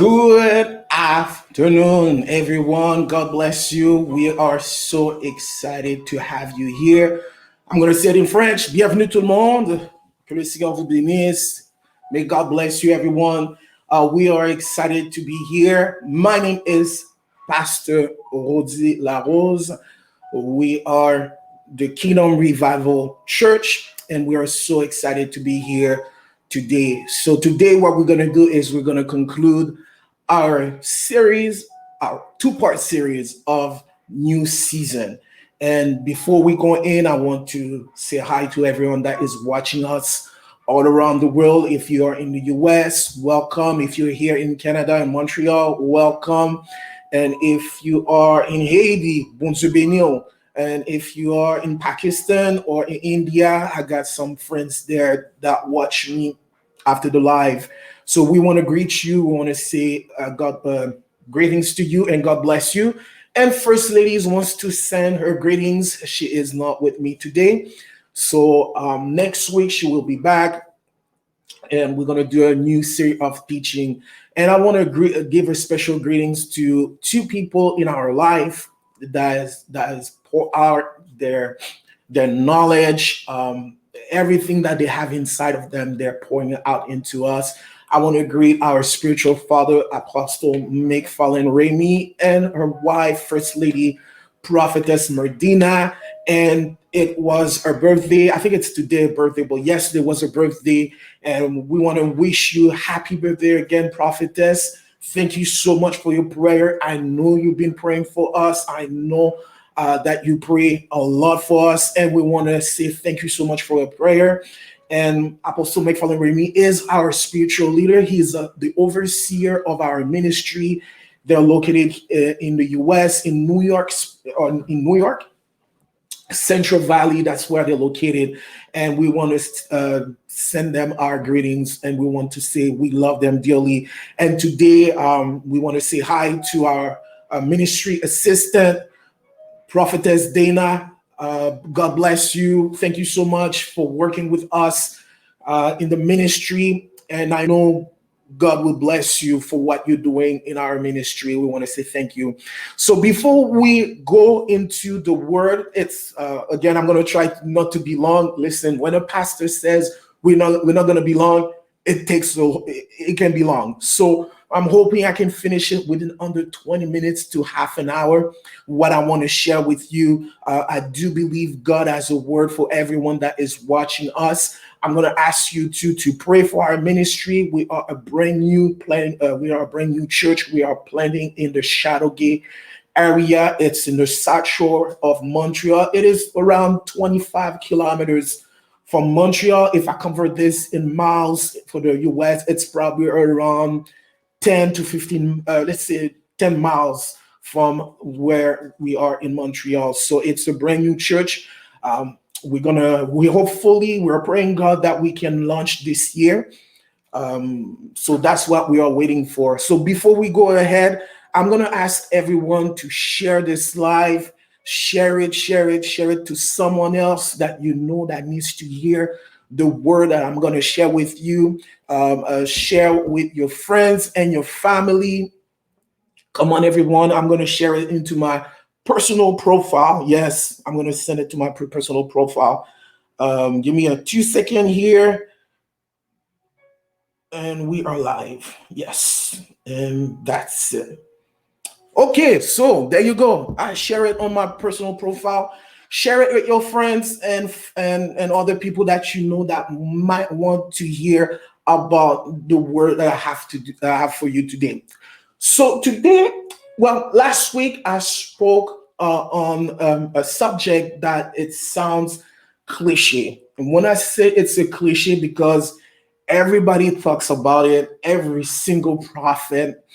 Good afternoon, everyone. God bless you. We are so excited to have you here. I'm going to say it in French. Bienvenue tout le monde. Que le Seigneur vous bénisse. May God bless you, everyone. We are excited to be here. My name is Pastor Rody Larose. We are the Kingdom Revival Church, and we are so excited to be here today. So today what we're going to do is we're going to conclude our series, our two-part series of new season. And before we go in, I want to say hi to everyone that is watching us all around the world. If you are in the US, welcome. If you're here in Canada and Montreal, welcome. And if you are in Haiti, bonjour béni. And if you are in Pakistan or in India, I got some friends there that watch me after the live. So we want to greet you. We want to say greetings to you and God bless you. And First Lady wants to send her greetings. She is not with me today. So next week she will be back and we're going to do a new series of teaching. And I want to give a special greetings to two people in our life that is pour out their knowledge, everything that they have inside of them, they're pouring it out into us. I want to greet our spiritual father, Apostle McFarlane Remy, and her wife, First Lady, Prophetess Merdina. And it was her birthday. I think it's today her birthday, but yesterday was her birthday. And we want to wish you happy birthday again, Prophetess. Thank you so much for your prayer. I know you've been praying for us. I know that you pray a lot for us. And we want to say thank you so much for your prayer. And Apostle McFarlane Remy is our spiritual leader. He's the overseer of our ministry. They're located in the U.S., in New York, Central Valley. That's where they're located. And we want to send them our greetings. And we want to say we love them dearly. And today we want to say hi to our ministry assistant, Prophetess Dana. God bless you. Thank you so much for working with us in the ministry. And I know God will bless you for what you're doing in our ministry. We want to say thank you. So before we go into the word, it's again, I'm going to try not to be long. Listen, when a pastor says we're not going to be long, it can be long. So I'm hoping I can finish it within under 20 minutes to half an hour. What I want to share with you, I do believe God has a word for everyone that is watching us. I'm going to ask you to pray for our ministry. We are a brand new church. We are planting in the Shadowgate area. It's in the south shore of Montreal. It is around 25 kilometers from Montreal. If I convert this in miles for the US, it's probably around 10 to 15, let's say 10 miles from where we are in Montreal. So it's a brand new church. We're praying God that we can launch this year. So that's what we are waiting for. So before we go ahead, I'm going to ask everyone to share this live, share it to someone else that you know that needs to hear the word that I'm going to share with you. Share with your friends and your family. Come on, everyone. I'm going to share it into my personal profile. Yes, I'm going to send it to my personal profile. Give me a 2 second here. And we are live. Yes. And that's it. Okay, so there you go. I share it on my personal profile. Share it with your friends and other people that you know that might want to hear about the word that I have for you today. So today, last week I spoke on a subject that it sounds cliche. And when I say it's a cliche, because everybody talks about it, every single prophet,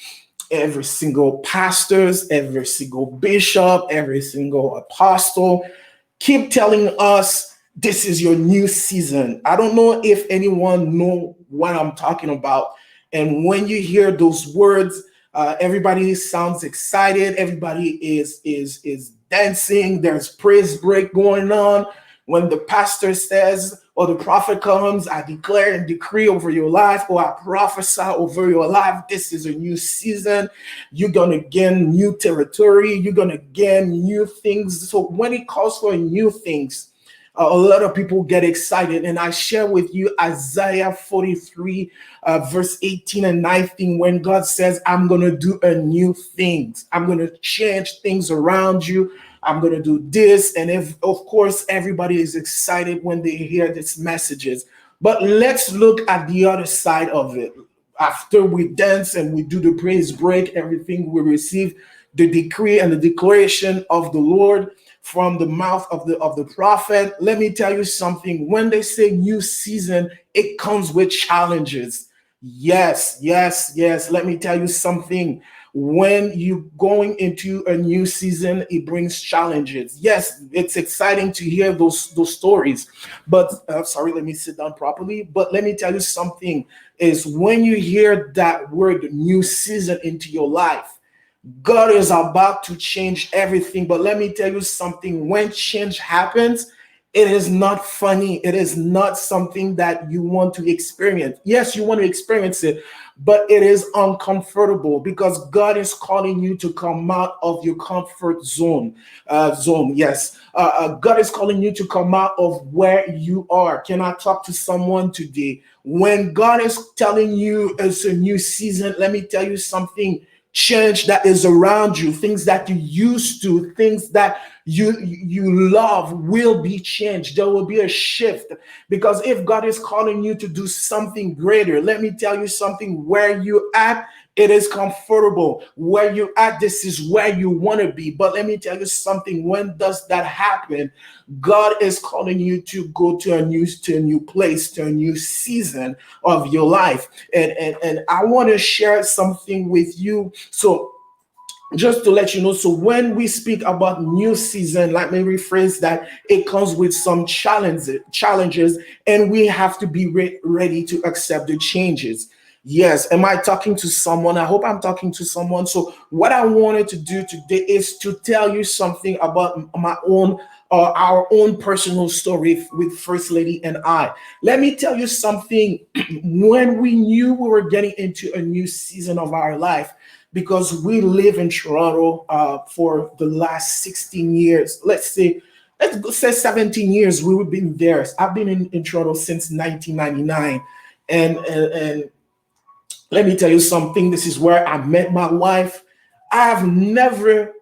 every single pastors, every single bishop, every single apostle keep telling us this is your new season. I don't know if anyone know what I'm talking about. And when you hear those words, everybody sounds excited. Everybody is dancing. There's praise break going on. When the pastor says or the prophet comes, I declare and decree over your life, or I prophesy over your life, this is a new season. You're going to gain new territory. You're going to gain new things. So when it calls for new things, a lot of people get excited. And I share with you Isaiah 43, verse 18 and 19, when God says, I'm going to do a new thing. I'm going to change things around you. I'm going to do this. And if, of course, everybody is excited when they hear these messages. But let's look at the other side of it. After we dance and we do the praise break, everything we receive the decree and the declaration of the Lord from the mouth of the prophet. Let me tell you something. When they say new season, it comes with challenges. Yes, yes, yes. Let me tell you something. When you going into a new season, it brings challenges. Yes, it's exciting to hear those stories. But sorry, let me sit down properly. But let me tell you something. Is when you hear that word new season into your life, God is about to change everything. But let me tell you something. When change happens, it is not funny. It is not something that you want to experience. Yes, you want to experience it, but it is uncomfortable because God is calling you to come out of your comfort zone. Yes, God is calling you to come out of where you are. Can I talk to someone today? When God is telling you it's a new season, let me tell you something. Change that is around you, things that you used to, things that you love will be changed. There will be a shift because if God is calling you to do something greater, let me tell you something. Where you at, it is comfortable. Where you at, this is where you want to be. But let me tell you something. When does that happen? God is calling you to go to a new place, to a new season of your life. And I want to share something with you. So just to let you know, so when we speak about new season, let me rephrase that, it comes with some challenges, and we have to be ready to accept the changes. Yes, am I talking to someone? I hope I'm talking to someone. So what I wanted to do today is to tell you something about my own our own personal story with First Lady and I. Let me tell you something. When we knew we were getting into a new season of our life, because we live in Toronto for the last 16 years. Let's say 17 years we've been there. I've been in Toronto since 1999. And let me tell you something. This is where I met my wife. I have never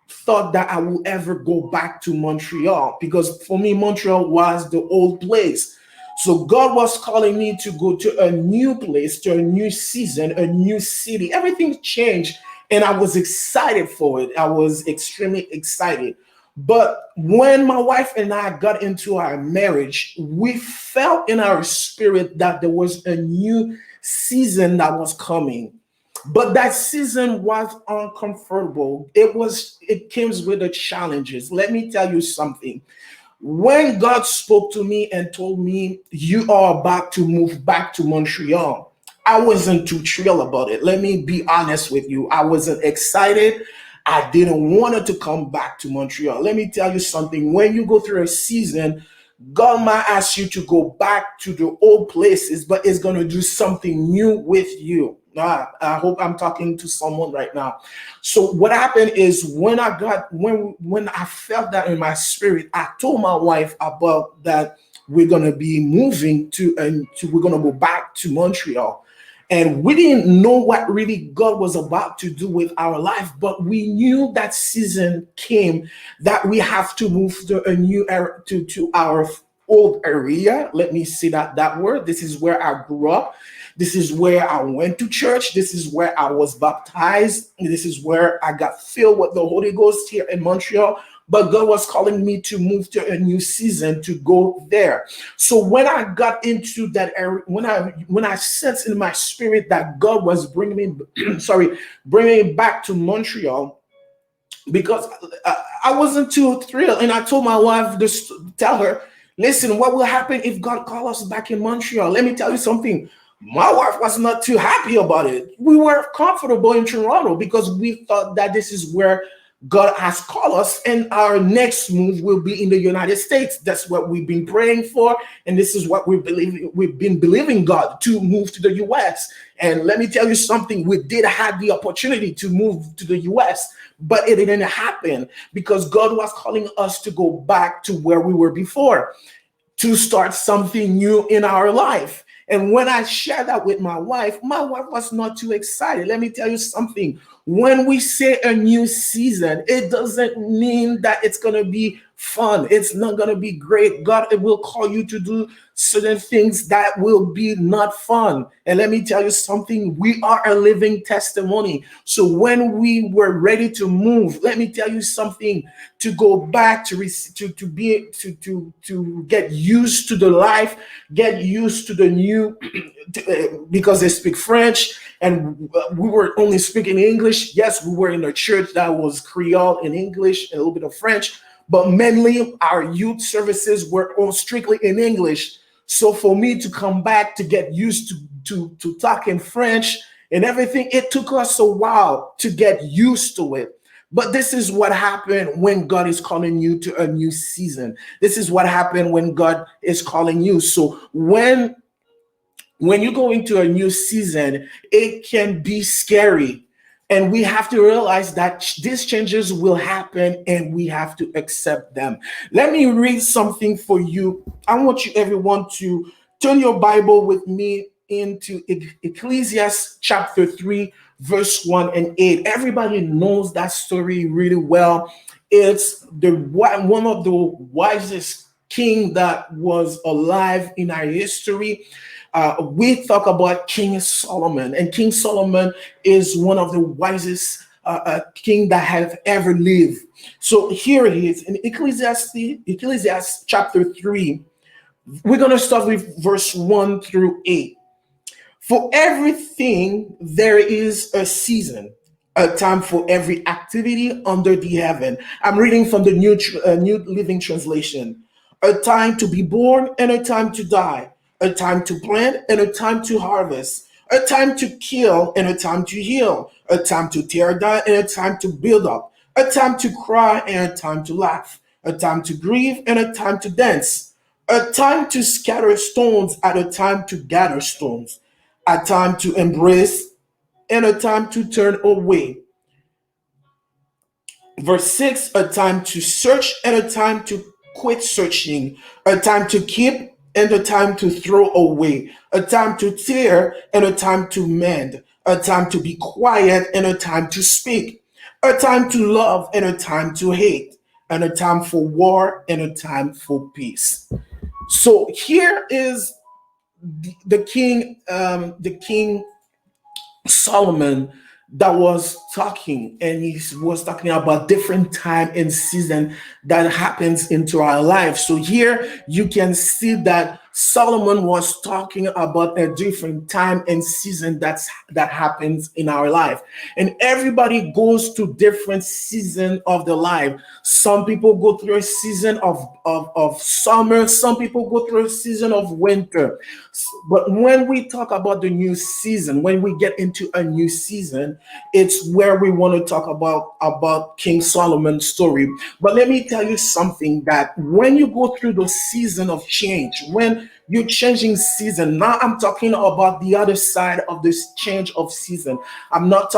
thought that I will ever go back to Montreal because for me, Montreal was the old place. So God was calling me to go to a new place, to a new season, a new city. Everything changed, and I was excited for it. I was extremely excited. But when my wife and I got into our marriage, we felt in our spirit that there was a new season that was coming. But that season was uncomfortable. It came with the challenges. Let me tell you something. When God spoke to me and told me you are about to move back to Montreal, I wasn't too thrilled about it. Let me be honest with you. I wasn't excited. I didn't want it to come back to Montreal. Let me tell you something. When you go through a season, God might ask you to go back to the old places, but it's going to do something new with you. I hope I'm talking to someone right now. So what happened is when I felt that in my spirit, I told my wife about that we're gonna be moving we're gonna go back to Montreal. And we didn't know what really God was about to do with our life, but we knew that season came that we have to move to a new era, to our old area. Let me see that word. This is where I grew up. This is where I went to church. This is where I was baptized. This is where I got filled with the Holy Ghost here in Montreal. But God was calling me to move to a new season to go there. So when I got into that area, when I sensed in my spirit that God was bringing me, bringing me back to Montreal, because I wasn't too thrilled. And I told my wife, just tell her, listen, what will happen if God calls us back in Montreal? Let me tell you something. My wife was not too happy about it. We were comfortable in Toronto because we thought that this is where God has called us, and our next move will be in the United States. That's what we've been praying for, and this is what we've been believing God to move to the US. And let me tell you something, we did have the opportunity to move to the US, but it didn't happen because God was calling us to go back to where we were before, to start something new in our life. And when I shared that with my wife was not too excited. Let me tell you something. When we say a new season, it doesn't mean that it's going to be fun. It's not going to be great. God will call you to do certain things that will be not fun. And let me tell you something, we are a living testimony. So when we were ready to move, let me tell you something, to go back to get used to the life, get used to the new because they speak French and we were only speaking English. Yes, we were in a church that was Creole in English and a little bit of French, but mainly our youth services were all strictly in English. So for me to come back to get used to talking French and everything, it took us a while to get used to it. But this is what happened when God is calling you to a new season. This is what happened when God is calling you. So when you go into a new season, it can be scary. And we have to realize that these changes will happen and we have to accept them. Let me read something for you. I want you, everyone, to turn your Bible with me into Ecclesiastes chapter 3, verse 1 and 8. Everybody knows that story really well. It's one of the wisest king that was alive in our history. We talk about King Solomon, and King Solomon is one of the wisest king that have ever lived. So here it is in Ecclesiastes chapter 3. We're going to start with verse 1 through 8. For everything there is a season, a time for every activity under the heaven. I'm reading from the New Living Translation. A time to be born and a time to die, a time to plant and a time to harvest, a time to kill and a time to heal, a time to tear down and a time to build up, a time to cry and a time to laugh, a time to grieve and a time to dance, a time to scatter stones and a time to gather stones, a time to embrace and a time to turn away. Verse 6, a time to search and a time to quit searching, a time to keep and a time to throw away, a time to tear and a time to mend, a time to be quiet and a time to speak, a time to love and a time to hate, and a time for war and a time for peace. So here is the king Solomon that was talking, and he was talking about different time and season that happens into our life. So here you can see that Solomon was talking about a different time and season that happens in our life. And everybody goes to different season of the life. Some people go through a season of summer, some people go through a season of winter. But when we talk about the new season, when we get into a new season, it's where we want to talk about King Solomon's story. But let me tell you something, that when you go through the season of change, when you're changing season, now I'm talking about the other side of this change of season. I'm not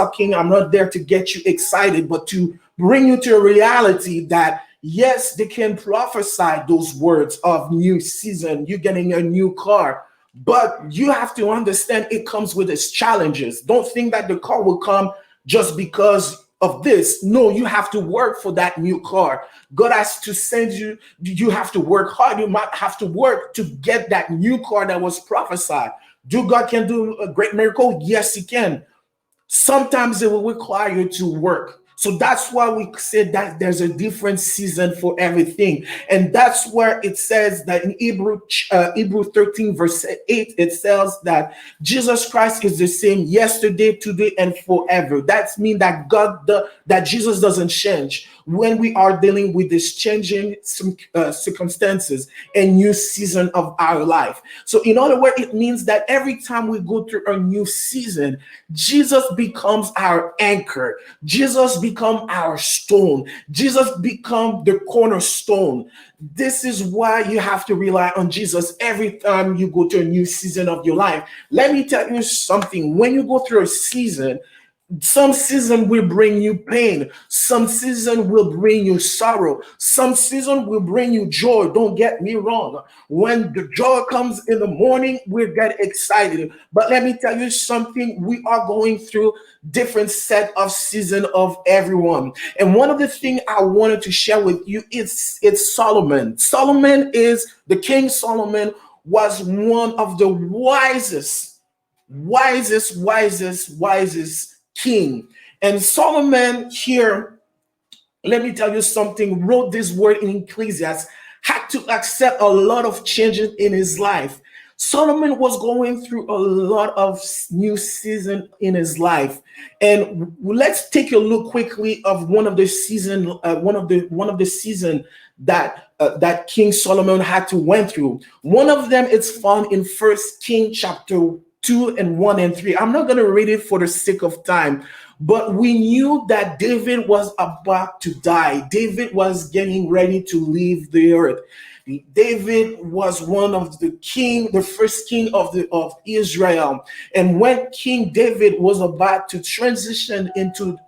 there to get you excited, but to bring you to a reality that yes, they can prophesy those words of new season, you getting a new car. But you have to understand it comes with its challenges. Don't think that the car will come just because of this. No, you have to work for that new car. God has to send you, you have to work hard. You might have to work to get that new car that was prophesied. Do God can do a great miracle? Yes, he can. Sometimes it will require you to work. So that's why we said that there's a different season for everything. And that's where it says that in Hebrew 13 verse 8, it says that Jesus Christ is the same yesterday, today, and forever. That means that that Jesus doesn't change. when we are dealing with this changing circumstances and new season of our life. So in other words, it means that every time we go through a new season, Jesus becomes our anchor. Jesus become our stone. Jesus become the cornerstone. This is why you have to rely on Jesus every time you go to a new season of your life. Let me tell you something. When you go through a season, some season will bring you pain. Some season will bring you sorrow. Some season will bring you joy. Don't get me wrong. When the joy comes in the morning, we get excited. But let me tell you something. We are going through different set of season of everyone. And one of the things I wanted to share with you is it's Solomon. Solomon is the King Solomon was one of the wisest king. And Solomon here, let me tell you something, wrote this word in Ecclesiastes, had to accept a lot of changes in his life. Solomon was going through a lot of new season in his life, and let's take a look quickly of one of the season that King Solomon had to went through. One of them is found in First King chapter 2 and 1 and 3. I'm not going to read it for the sake of time, but we knew that David was about to die. David was getting ready to leave the earth. David was one of the first king of Israel. And when King David was about to transition into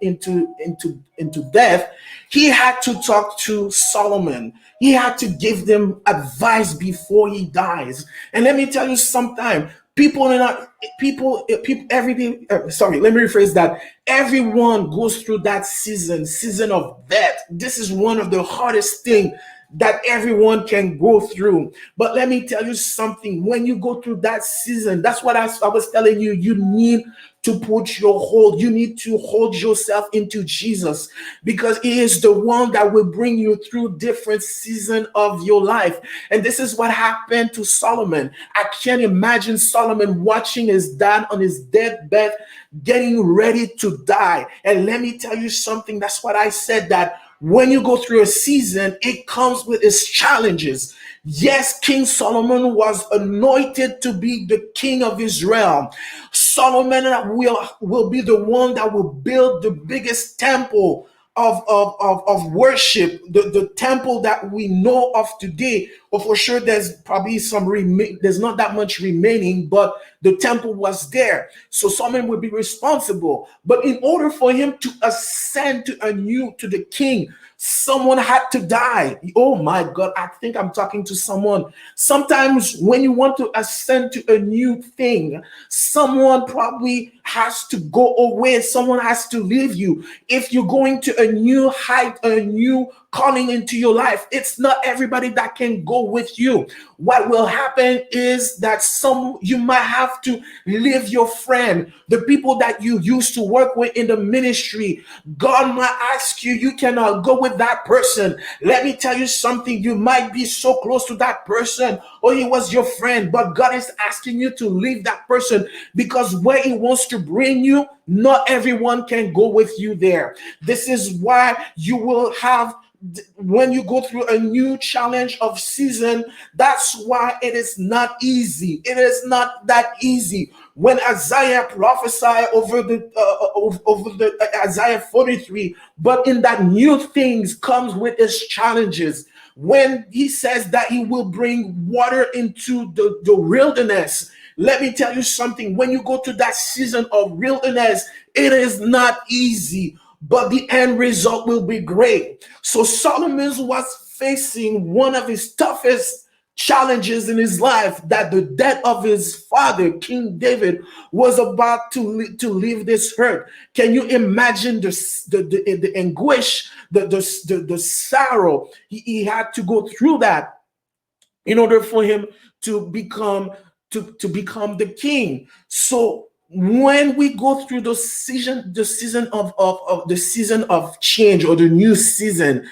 death, he had to talk to Solomon. He had to give them advice before he dies. And let me tell you sometime, people are not people every day. Sorry, let me rephrase that. Everyone goes through that season of death. This is one of the hardest thing that everyone can go through. But let me tell you something. When you go through that season, that's what I was telling you. You need to put your hold. You need to hold yourself into Jesus, because he is the one that will bring you through different seasons of your life. And this is what happened to Solomon. I can't imagine Solomon watching his dad on his deathbed, getting ready to die. And let me tell you something. That's what I said, that when you go through a season, it comes with its challenges. Yes, King Solomon was anointed to be the king of Israel. Solomon will be the one that will build the biggest temple of worship, the temple that we know of today. Or for sure, there's probably there's not that much remaining, but the temple was there. So Solomon would be responsible. But in order for him to ascend to the king, someone had to die. Oh my God, I think I'm talking to someone. Sometimes when you want to ascend to a new thing, someone probably has to go away. Someone has to leave you. If you're going to a new height, a new calling into your life, it's not everybody that can go with you. What will happen is that you might have to leave your friend, the people that you used to work with in the ministry. God might ask you, you cannot go with that person. Let me tell you something. You might be so close to that person, or he was your friend, but God is asking you to leave that person, because where he wants to bring you, not everyone can go with you there. This is why you will have, when you go through a new challenge of season, that's why it is not easy. It is not that easy. When Isaiah prophesied over the Isaiah 43, but in that new things comes with its challenges. When he says that he will bring water into the wilderness, let me tell you something. When you go to that season of wilderness, it is not easy, but the end result will be great. So Solomon was facing one of his toughest challenges in his life, that the death of his father, King David, was about to leave this earth. Can you imagine the anguish, the sorrow he had to go through that in order for him to become the king? So when we go through the season of the season of change, or the new season,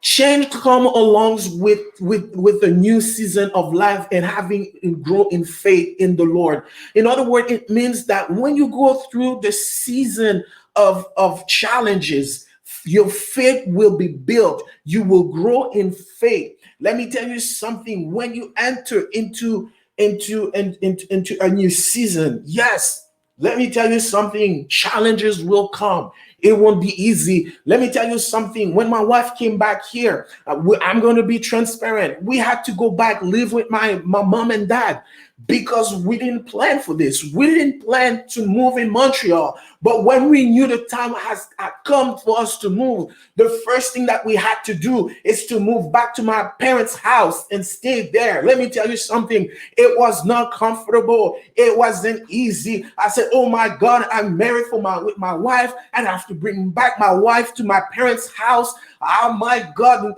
change come along with a new season of life, and having grow in faith in the Lord. In other words, it means that when you go through the season of challenges, Your faith will be built. You will grow in faith. Let me tell you something. When you enter into a new season, yes, let me tell you something. Challenges will come. It won't be easy. Let me tell you something. When my wife came back here, I'm going to be transparent. We had to go back live with my mom and dad because we didn't plan for this. We didn't plan to move in Montreal. But when we knew the time had come for us to move, the first thing that we had to do is to move back to my parents' house and stay there. Let me tell you something. It was not comfortable. It wasn't easy. I said, oh my God, I'm married with my wife, and I have to bring back my wife to my parents' house. Oh my God,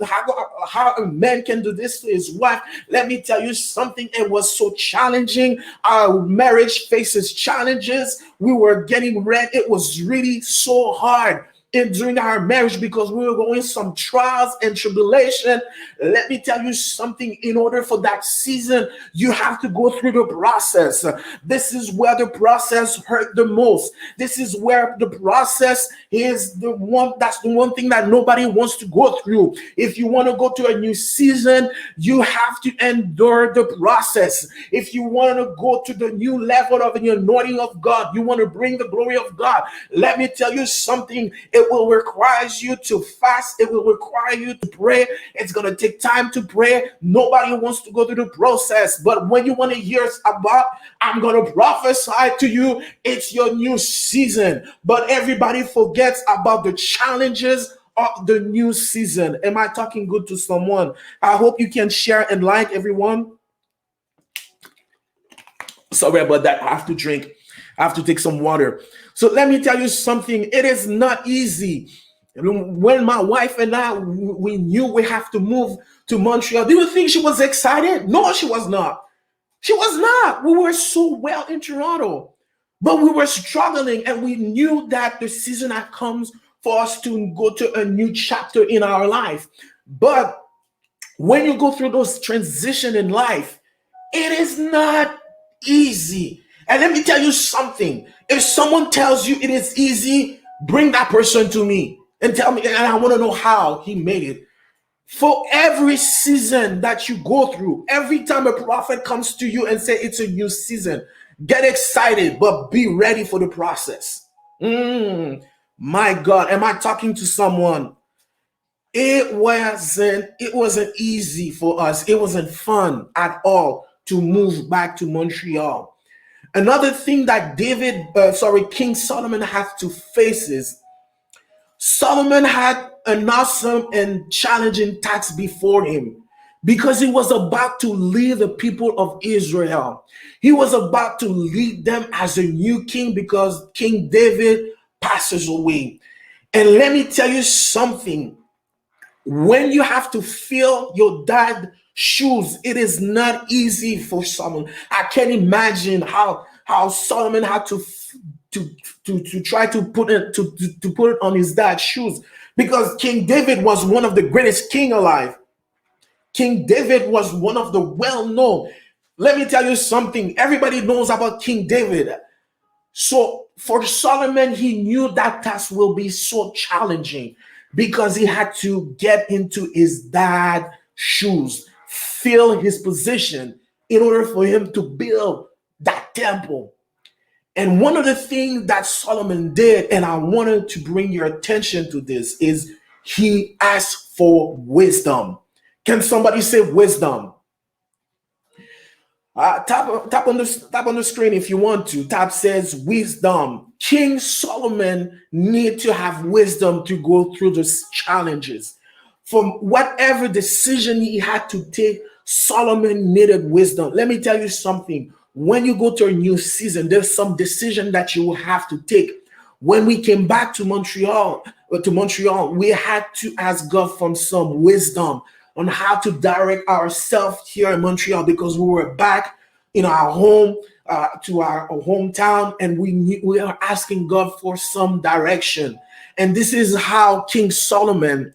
how a man can do this to his wife. Let me tell you something. It was so challenging. Our marriage faces challenges. We were getting ready. It was really so hard during our marriage because we were going some trials and tribulation. Let me tell you something. In order for that season, you have to go through the process. This is where the process hurt the most. This is where the process is the one. That's the one thing that nobody wants to go through. If you want to go to a new season, you have to endure the process. If you want to go to the new level of the anointing of God, you want to bring the glory of God. Let me tell you something. It will require you to fast. It will require you to pray. It's going to take time to pray. Nobody wants to go through the process. But when you want to hear about, I'm going to prophesy to you, it's your new season. But everybody forgets about the challenges of the new season. Am I talking good to someone? I hope you can share and like, everyone. Sorry about that. I have to drink. I have to take some water. So let me tell you something. It is not easy. When my wife and I, we knew we have to move to Montreal, do you think she was excited? No, she was not. She was not. We were so well in Toronto, but we were struggling, and we knew that the season had comes for us to go to a new chapter in our life. But when you go through those transition in life, it is not easy. And let me tell you something. If someone tells you it is easy, bring that person to me and tell me, and I want to know how he made it. For every season that you go through, every time a prophet comes to you and say it's a new season, get excited, but be ready for the process. My God, am I talking to someone? It wasn't easy for us. It wasn't fun at all to move back to Montreal. Another thing that King Solomon had to face is Solomon had an awesome and challenging task before him because he was about to lead the people of Israel. He was about to lead them as a new king because King David passes away. And let me tell you something. When you have to fill your dad's shoes, it is not easy for Solomon. I can't imagine how Solomon had to try to put it on his dad's shoes, because King David was one of the greatest king alive. King David was one of the well-known. Let me tell you something. Everybody knows about King David. So for Solomon, he knew that task will be so challenging because he had to get into his dad's shoes, fill his position in order for him to build that temple. And one of the things that Solomon did, and I wanted to bring your attention to this, is he asked for wisdom. Can somebody say wisdom? Tap on the screen if you want to. Tap says wisdom. King Solomon need to have wisdom to go through those challenges. From whatever decision he had to take, Solomon needed wisdom. Let me tell you something. When you go to a new season, there's some decision that you will have to take. When we came back to Montreal, we had to ask God for some wisdom on how to direct ourselves here in Montreal, because we were back in our home, to our hometown, and we are asking God for some direction. And this is how King Solomon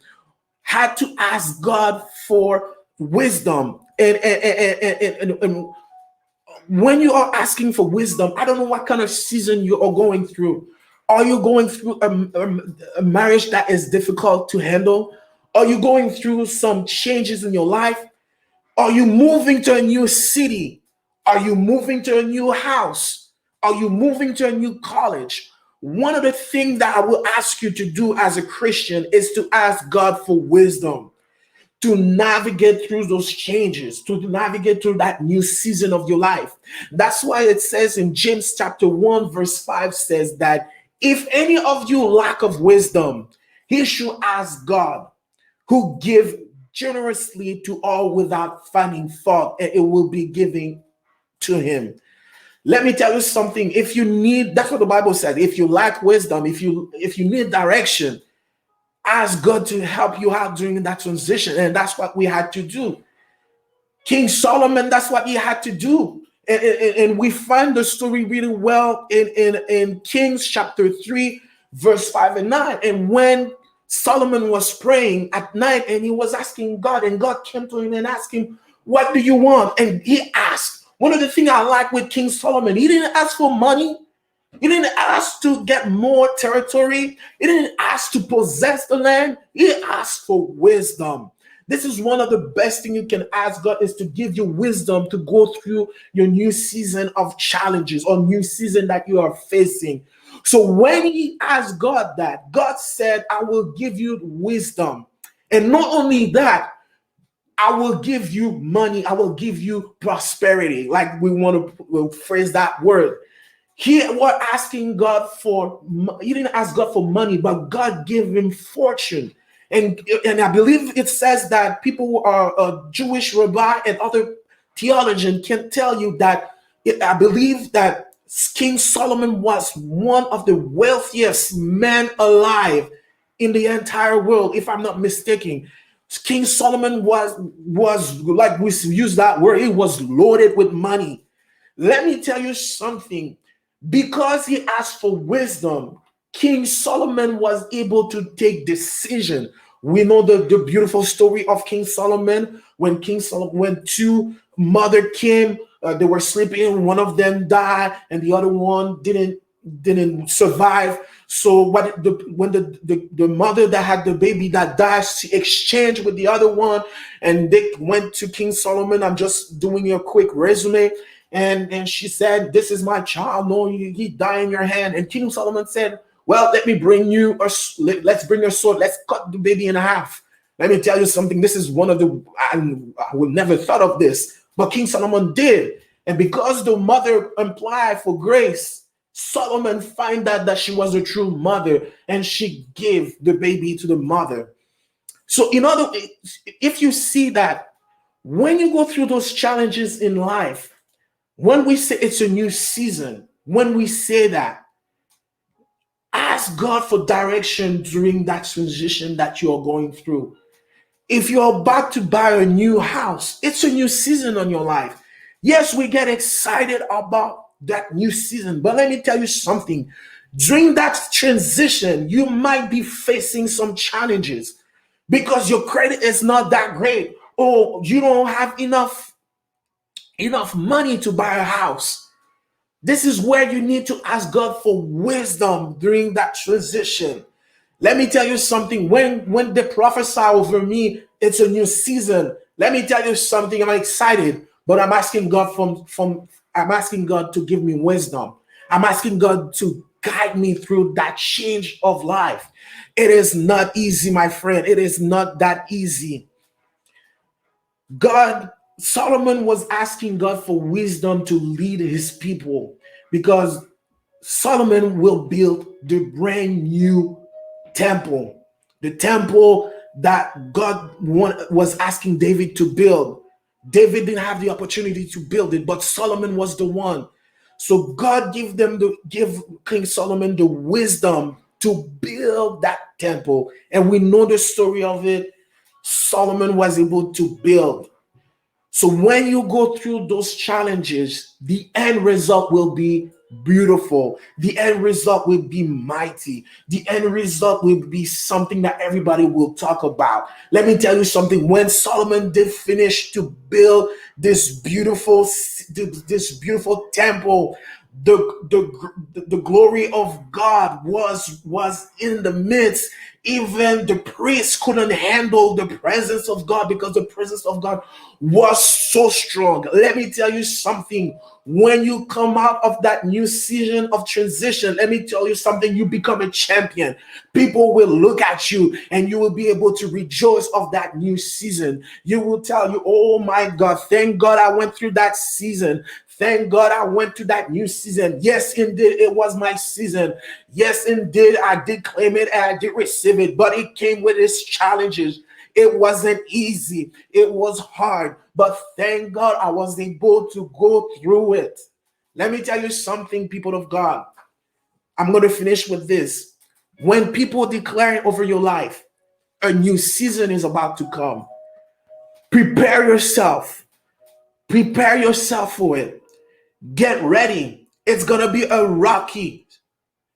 had to ask God for wisdom. And when you are asking for wisdom, I don't know what kind of season you are going through, Are you going through a marriage that is difficult to handle? Are you going through some changes in your life? Are you moving to a new city? Are you moving to a new house? Are you moving to a new college? One of the things that I will ask you to do as a Christian is to ask God for wisdom to navigate through those changes, to navigate through that new season of your life. That's why it says in James chapter 1, verse 5 says that if any of you lack of wisdom, he should ask God, who give generously to all without finding fault, and it will be given to him. Let me tell you something. If you need, that's what the Bible said. If you lack wisdom, if you need direction, ask God to help you out during that transition. And that's what we had to do. King Solomon, that's what he had to do. And we find the story really well in Kings chapter 3, verse 5 and 9. And when Solomon was praying at night and he was asking God, and God came to him and asked him, what do you want? And he asked. One of the things I like with King Solomon, he didn't ask for money. He didn't ask to get more territory. He didn't ask to possess the land. He asked for wisdom. This is one of the best things you can ask God, is to give you wisdom to go through your new season of challenges or new season that you are facing. So when he asked God that, God said, I will give you wisdom. And not only that, I will give you money. I will give you prosperity. Like we want to phrase that word. He was asking God for, he didn't ask God for money, but God gave him fortune. And I believe it says that people who are a Jewish rabbi and other theologian can tell you that I believe that King Solomon was one of the wealthiest men alive in the entire world, if I'm not mistaken. King Solomon was like we use that word, he was loaded with money. Let me tell you something. Because he asked for wisdom, King Solomon was able to take decision. We know the beautiful story of King Solomon. When two mother came, they were sleeping. One of them died, and the other one didn't survive. So when the mother that had the baby that died, she exchanged with the other one, and they went to King Solomon. I'm just doing a quick resume. And she said, this is my child. No, he died in your hand. And King Solomon said, well, let's bring your sword. Let's cut the baby in half. Let me tell you something. This is one of I would never thought of this, but King Solomon did. And because the mother applied for grace, Solomon find out that she was a true mother, and she gave the baby to the mother. So in other, if you see that when you go through those challenges in life, when we say it's a new season, when we say that, ask God for direction during that transition that you're going through. If you're about to buy a new house, it's a new season on your life. Yes, we get excited about that new season, but let me tell you something. During that transition, you might be facing some challenges because your credit is not that great, or you don't have enough money to buy a house. This is where you need to ask God for wisdom during that transition. Let me tell you something. When they prophesy over me, it's a new season. Let me tell you something. I'm excited, but I'm asking God I'm asking God to give me wisdom. I'm asking God to guide me through that change of life. It is not easy, my friend. It is not that easy. Solomon was asking God for wisdom to lead his people, because Solomon will build the brand new temple, the temple that was asking David to build. David didn't have the opportunity to build it, but Solomon was the one. So God give King Solomon the wisdom to build that temple. And we know the story of it. Solomon was able to build. So when you go through those challenges, the end result will be beautiful. The end result will be mighty. The end result will be something that everybody will talk about. Let me tell you something. When Solomon did finish to build this beautiful temple, The glory of God was in the midst. Even the priests couldn't handle the presence of God because the presence of God was so strong. Let me tell you something. When you come out of that new season of transition, let me tell you something, you become a champion. People will look at you and you will be able to rejoice of that new season. You will tell you, oh my God, thank God I went through that season. Thank God I went to that new season. Yes, indeed, it was my season. Yes, indeed, I did claim it and I did receive it, but it came with its challenges. It wasn't easy. It was hard, but thank God I was able to go through it. Let me tell you something, people of God. I'm going to finish with this. When people declare over your life, a new season is about to come, prepare yourself. Prepare yourself for it. Get ready. It's gonna be a rocky.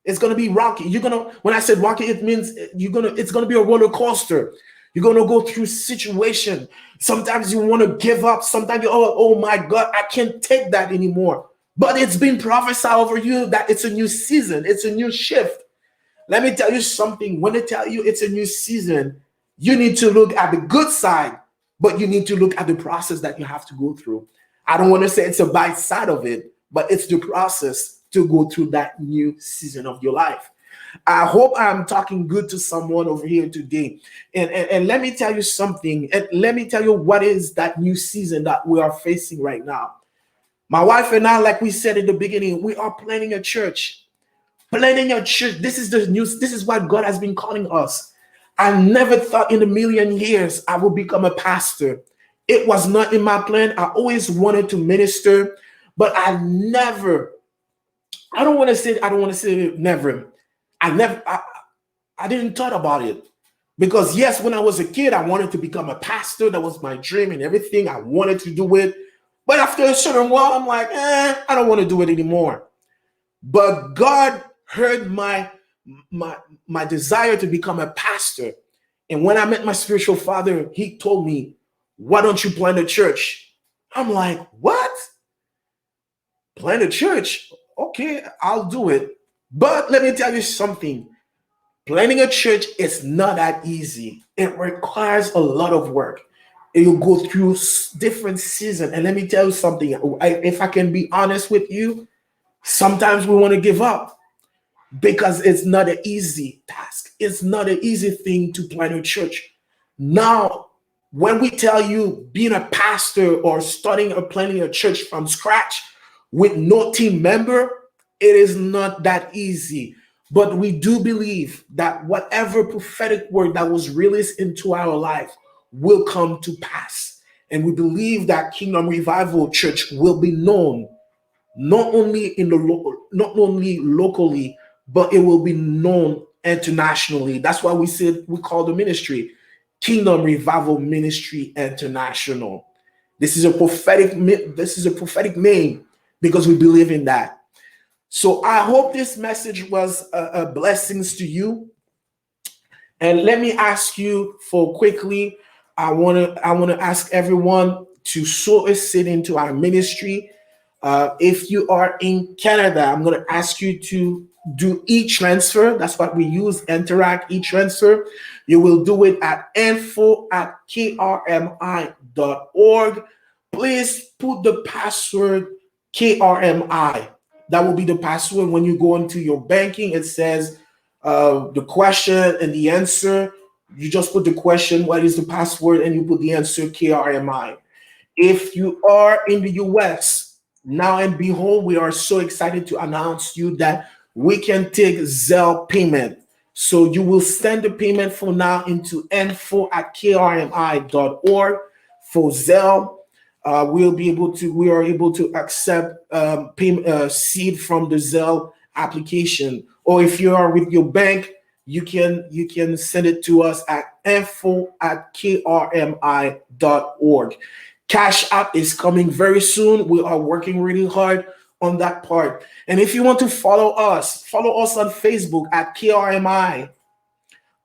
It's gonna be rocky. You're gonna. When I said rocky, it means you're gonna. It's gonna be a roller coaster. You're gonna go through situation. Sometimes you want to give up. Sometimes you, oh my God, I can't take that anymore. But it's been prophesied over you that it's a new season. It's a new shift. Let me tell you something. When they tell you it's a new season, you need to look at the good side, but you need to look at the process that you have to go through. I don't want to say it's a bad side of it, but it's the process to go through that new season of your life. I hope I'm talking good to someone over here today. And let me tell you something. And let me tell you what is that new season that we are facing right now. My wife and I, like we said in the beginning, we are planning a church. Planning a church. This is the news. This is what God has been calling us. I never thought in a million years I would become a pastor. It was not in my plan. I always wanted to minister, but I don't want to say never. I never, I didn't thought about it. Because yes, when I was a kid, I wanted to become a pastor. That was my dream and everything. I wanted to do it. But after a certain while, I'm like, I don't want to do it anymore. But God heard my my desire to become a pastor. And when I met my spiritual father, he told me, why don't you plant a church? I'm like, what? Plant a church? Okay, I'll do it. But let me tell you something. Planning a church is not that easy. It requires a lot of work. You go through different seasons. And let me tell you something. If I can be honest with you, sometimes we want to give up because it's not an easy task. It's not an easy thing to plant a church. Now, when we tell you being a pastor or starting or planning a church from scratch with no team member, it is not that easy. But we do believe that whatever prophetic word that was released into our life will come to pass. And we believe that Kingdom Revival Church will be known not only locally, but it will be known internationally. That's why we said we call the ministry Kingdom Revival Ministry International. This is a prophetic name because we believe in that. So I hope this message was a blessings to you. And let me ask you for quickly. I want to ask everyone to sow a seed into our ministry. If you are in Canada, I'm going to ask you to do e-transfer. That's what we use, Interact e-transfer. You will do it at info@krmi.org. Please put the password KRMI. That will be the password when you go into your banking. It says the question and the answer. You just put the question, what is the password, and you put the answer KRMI. If you are in the US, now and behold, we are so excited to announce you that we can take Zelle payment. So you will send the payment for now into info@krmi.org for Zelle. We are able to accept payment seed from the Zelle application. Or if you are with your bank, you can send it to us at info@krmi.org. Cash App is coming very soon. We are working really hard on that part. And if you want to follow us on Facebook at KRMI.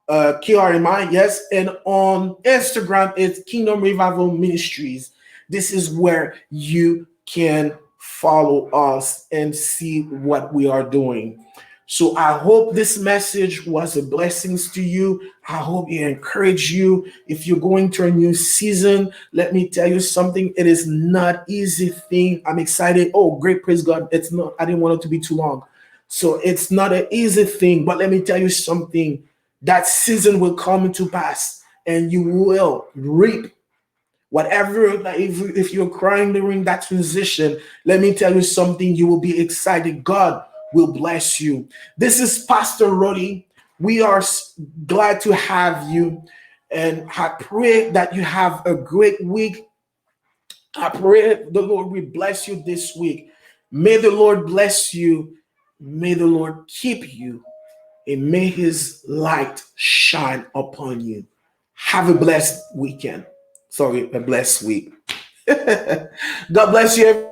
KRMI, yes. And on Instagram, it's Kingdom Revival Ministries. This is where you can follow us and see what we are doing. So I hope this message was a blessing to you. I hope it encouraged you. If you're going to a new season, let me tell you something. It is not easy thing. I'm excited. Oh, great, praise God. It's not. I didn't want it to be too long. So it's not an easy thing. But let me tell you something. That season will come to pass, and you will reap whatever. Like if you're crying during that transition, let me tell you something. You will be excited. God will bless you. This is Pastor Rody. We are glad to have you, and I pray that you have a great week. I pray the Lord will bless you this week. May the Lord bless you. May the Lord keep you, and may his light shine upon you. Have a blessed weekend. Sorry, a blessed week. God bless you, everyone.